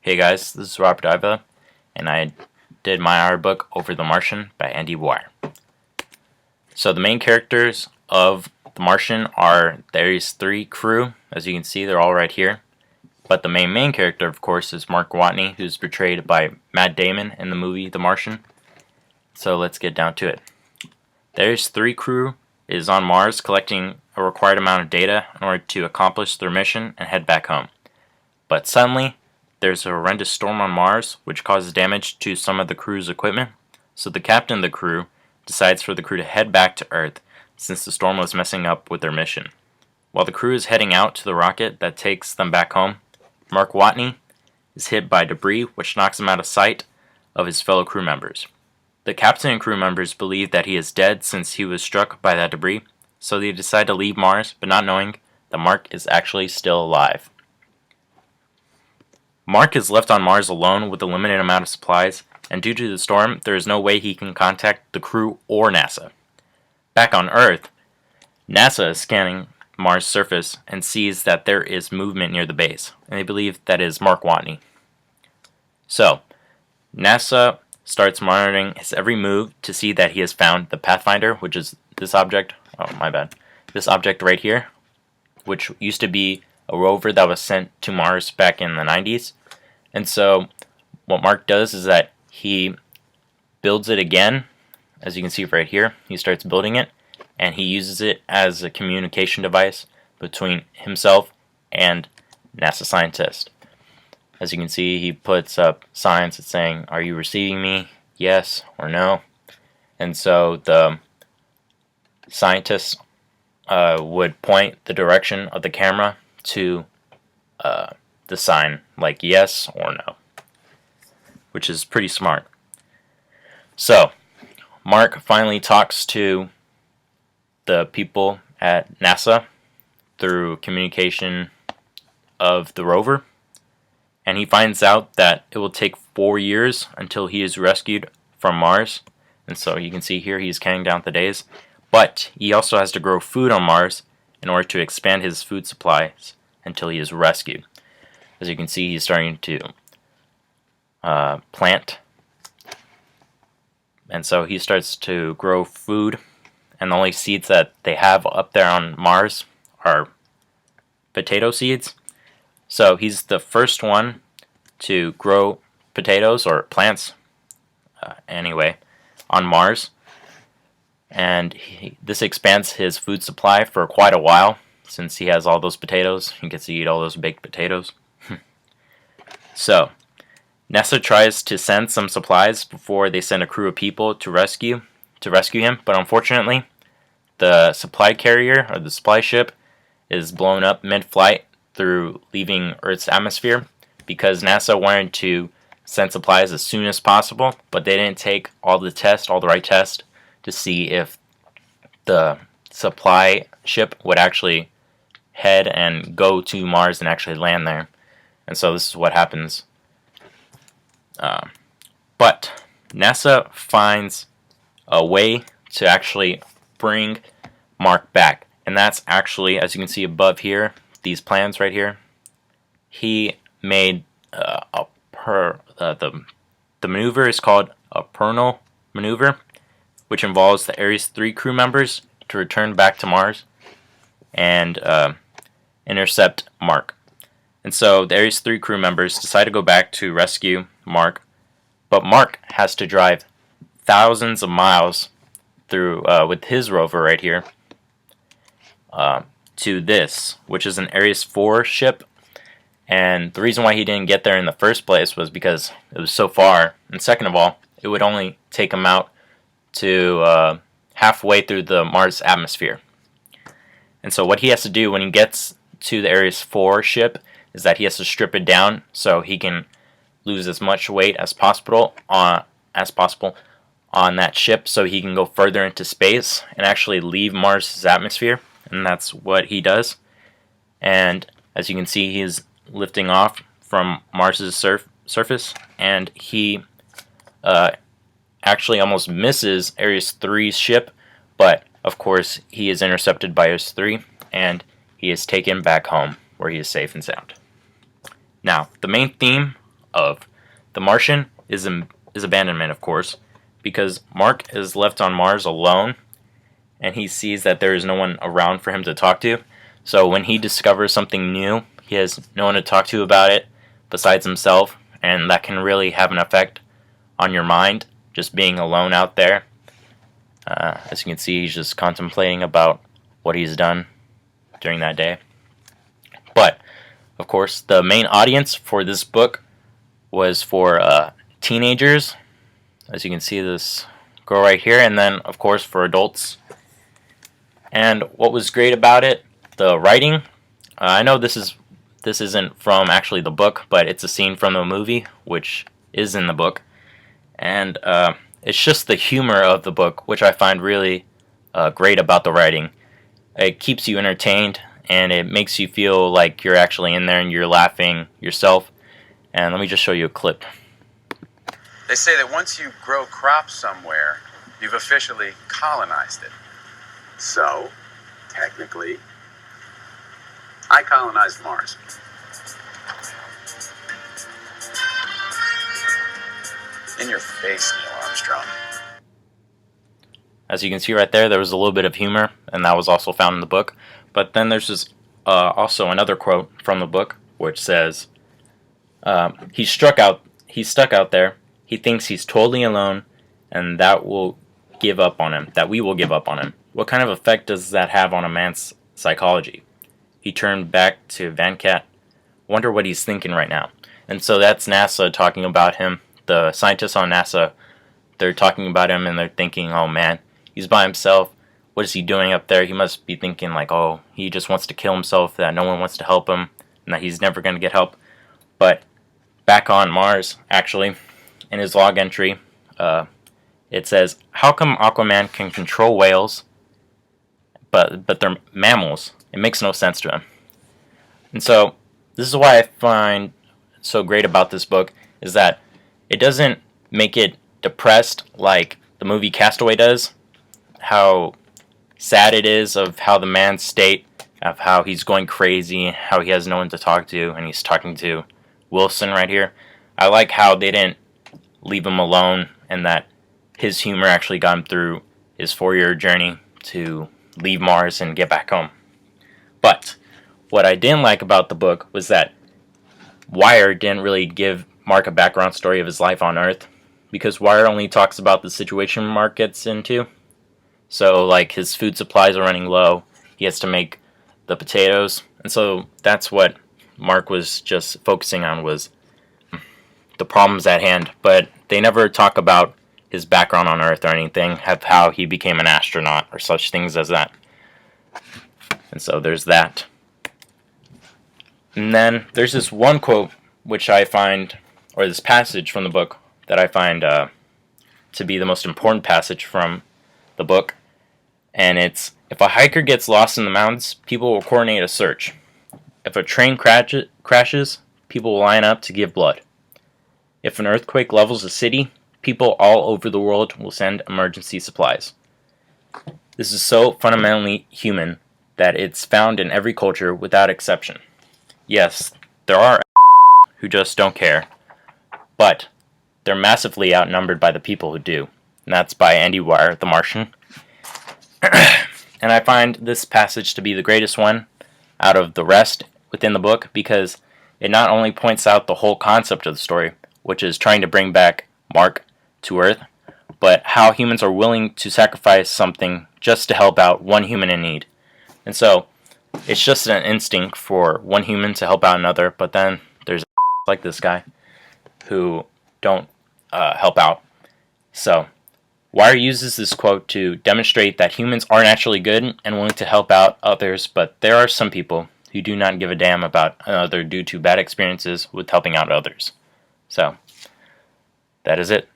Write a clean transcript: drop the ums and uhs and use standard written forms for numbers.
Hey guys, this is Robert Iva, and I did my art book over The Martian by Andy Weir. So the main characters of The Martian are the Ares 3 crew. As you can see, they're all right here. But the main character, of course, is Mark Watney, who's portrayed by Matt Damon in the movie The Martian. So let's get down to it. The Ares 3 crew is on Mars collecting a required amount of data in order to accomplish their mission and head back home. But suddenly, there's a horrendous storm on Mars which causes damage to some of the crew's equipment, so the captain of the crew decides for the crew to head back to Earth since the storm was messing up with their mission. While the crew is heading out to the rocket that takes them back home, Mark Watney is hit by debris which knocks him out of sight of his fellow crew members. The captain and crew members believe that he is dead since he was struck by that debris, so they decide to leave Mars, but not knowing that Mark is actually still alive. Mark is left on Mars alone with a limited amount of supplies, and due to the storm, there is no way he can contact the crew or NASA. Back on Earth, NASA is scanning Mars' surface and sees that there is movement near the base, and they believe that is Mark Watney. So, NASA starts monitoring his every move to see that he has found the Pathfinder, which is this object. Oh, my bad. This object right here, which used to be a rover that was sent to Mars back in the 90s. And so what Mark does is that he builds it again. As you can see right here, he starts building it, and he uses it as a communication device between himself and NASA scientists. As you can see, he puts up signs that's saying, "Are you receiving me? Yes or no?" And so the scientists would point the direction of the camera to the sign, like yes or no, which is pretty smart. So, Mark finally talks to the people at NASA through communication of the rover, and he finds out that it will take 4 years until he is rescued from Mars. And so you can see here he's counting down the days, but he also has to grow food on Mars in order to expand his food supplies until he is rescued. As you can see, he's starting to plant, and so he starts to grow food, and the only seeds that they have up there on Mars are potato seeds. So he's the first one to grow potatoes, or plants anyway, on Mars, and this expands his food supply for quite a while. Since he has all those potatoes, he gets to eat all those baked potatoes. So, NASA tries to send some supplies before they send a crew of people to rescue him, but unfortunately, the supply carrier, or the supply ship, is blown up mid-flight through leaving Earth's atmosphere, because NASA wanted to send supplies as soon as possible, but they didn't take all the right tests, to see if the supply ship would actually head and go to Mars and actually land there. And so this is what happens. But NASA finds a way to actually bring Mark back. And that's actually, as you can see above here, these plans right here, he made the maneuver is called a Pernal maneuver, which involves the Ares 3 crew members to return back to Mars and intercept Mark. And so the Ares 3 crew members decide to go back to rescue Mark, but Mark has to drive thousands of miles through with his rover right here to this, which is an Ares 4 ship. And the reason why he didn't get there in the first place was because it was so far, and second of all, it would only take him out to halfway through the Mars atmosphere. And so what he has to do when he gets to the Ares 4 ship is that he has to strip it down so he can lose as much weight as possible on that ship, so he can go further into space and actually leave Mars' atmosphere. And that's what he does. And as you can see, he's lifting off from Mars' surface, and he actually almost misses Ares 3's ship, but of course he is intercepted by Ares 3, and he is taken back home where he is safe and sound. Now, the main theme of. The Martian is abandonment, of course, because Mark is left on Mars alone, and he sees that there is no one around for him to talk to. So when he discovers something new, he has no one to talk to about it besides himself, and that can really have an effect on your mind, just being alone out there. As you can see, he's just contemplating about what he's done during that day. But, of course, the main audience for this book was for teenagers, as you can see this girl right here, and then, of course, for adults. And what was great about it, the writing, I know this isn't from actually the book, but it's a scene from the movie, which is in the book. And it's just the humor of the book, which I find really great about the writing. It keeps you entertained, and it makes you feel like you're actually in there and you're laughing yourself. And let me just show you a clip. They say that once you grow crops somewhere, you've officially colonized it. So, technically, I colonized Mars. In your face, Neil Armstrong. As you can see right there was a little bit of humor, and that was also found in the book. But then there's this also another quote from the book, which says, he's stuck out there. He thinks he's totally alone, and that we will give up on him. What kind of effect does that have on a man's psychology? He turned back to Van Cat. Wonder what he's thinking right now. And so that's NASA talking about him. The scientists on NASA, they're talking about him, and they're thinking, oh man, he's by himself. What is he doing up there? He must be thinking like, oh, he just wants to kill himself, that no one wants to help him, and that he's never going to get help. But back on Mars, actually, in his log entry, it says, how come Aquaman can control whales, but they're mammals? It makes no sense to him. And so this is why I find so great about this book, is that it doesn't make it depressed like the movie Castaway does. How sad it is of how the man's state, of how he's going crazy, how he has no one to talk to, and he's talking to Wilson right here. I like how they didn't leave him alone, and that his humor actually got him through his 4-year journey to leave Mars and get back home. But what I didn't like about the book was that Wire didn't really give Mark a background story of his life on Earth, because Wire only talks about the situation Mark gets into. So, like, his food supplies are running low, he has to make the potatoes, and so that's what Mark was just focusing on, was the problems at hand. But they never talk about his background on Earth or anything, of how he became an astronaut or such things as that. And so there's that. And then there's this one quote which I find, or this passage from the book that I find to be the most important passage from the book. And it's, if a hiker gets lost in the mountains, people will coordinate a search. If a train crashes, people will line up to give blood. If an earthquake levels a city, people all over the world will send emergency supplies. This is so fundamentally human that it's found in every culture without exception. Yes, there are who just don't care, but they're massively outnumbered by the people who do. And that's by Andy Weir, The Martian. And I find this passage to be the greatest one out of the rest within the book, because it not only points out the whole concept of the story, which is trying to bring back Mark to Earth, but how humans are willing to sacrifice something just to help out one human in need. And so it's just an instinct for one human to help out another, but then there's like this guy who don't help out. So Wire uses this quote to demonstrate that humans are naturally good and willing to help out others, but there are some people who do not give a damn about another due to bad experiences with helping out others. So that is it.